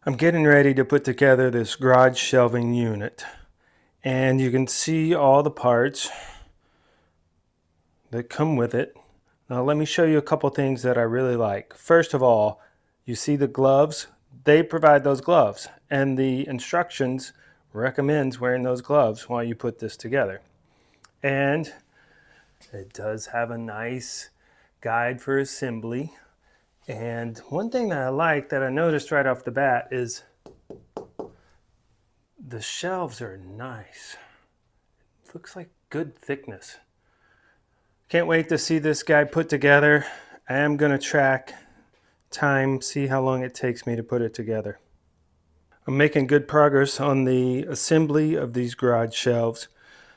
I'm getting ready to put together this garage shelving unit, and you can see all the parts that come with it. Now let me show you a couple things that I really like. First of all, you see the gloves? They provide those gloves, and the instructions recommends wearing those gloves while you put this together. And it does have a nice guide for assembly. And one thing that I like that I noticed right off the bat is the shelves are nice. It looks like good thickness. Can't wait to see this guy put together. I am going to track time, see how long it takes me to put it together. I'm making good progress on the assembly of these garage shelves,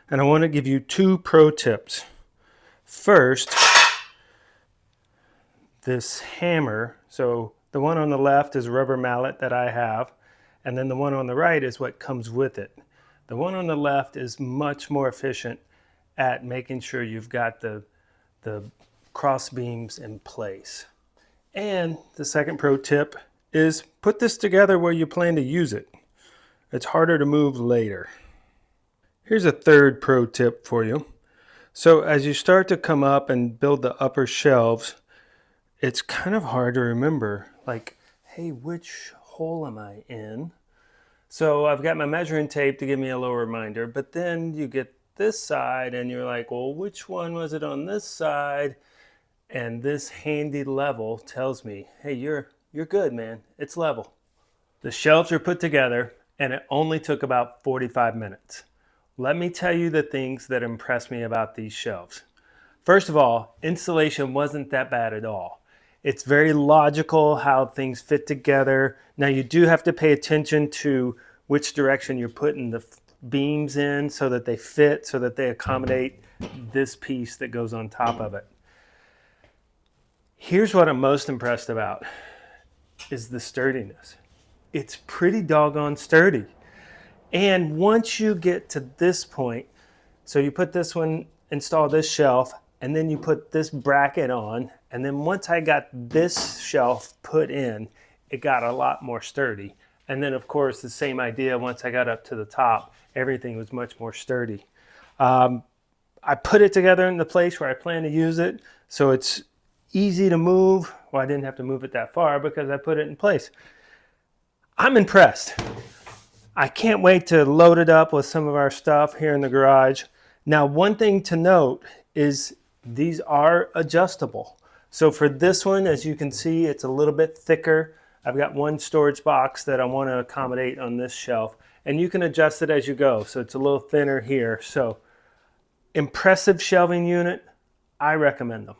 and I want to give you 2 pro tips. First, this hammer, so the one on the left is a rubber mallet that I have, and then the one on the right is what comes with it. The one on the left is much more efficient at making sure you've got the cross beams in place. And the second pro tip is put this together where you plan to use it. It's harder to move later. Here's a third pro tip for you. So as you start to come up and build the upper shelves, it's kind of hard to remember, like, hey, which hole am I in? So I've got my measuring tape to give me a little reminder, but then you get this side and you're like, well, which one was it on this side? And this handy level tells me, hey, you're good, man. It's level. The shelves are put together and it only took about 45 minutes. Let me tell you the things that impressed me about these shelves. First of all, installation wasn't that bad at all. It's very logical how things fit together. Now you do have to pay attention to which direction you're putting the beams in so that they fit, so that they accommodate this piece that goes on top of it. Here's what I'm most impressed about is the sturdiness. It's pretty doggone sturdy. And once you get to this point, so you put this one, install this shelf, and then you put this bracket on, and then once I got this shelf put in, it got a lot more sturdy. And then of course the same idea, once I got up to the top, everything was much more sturdy. I put it together in the place where I plan to use it, so it's easy to move. Well, I didn't have to move it that far because I put it in place. I'm impressed. I can't wait to load it up with some of our stuff here in the garage. Now, one thing to note is these are adjustable. So for this one, as you can see, it's a little bit thicker. I've got one storage box that I want to accommodate on this shelf, and you can adjust it as you go. So it's a little thinner here. So impressive shelving unit. I recommend them.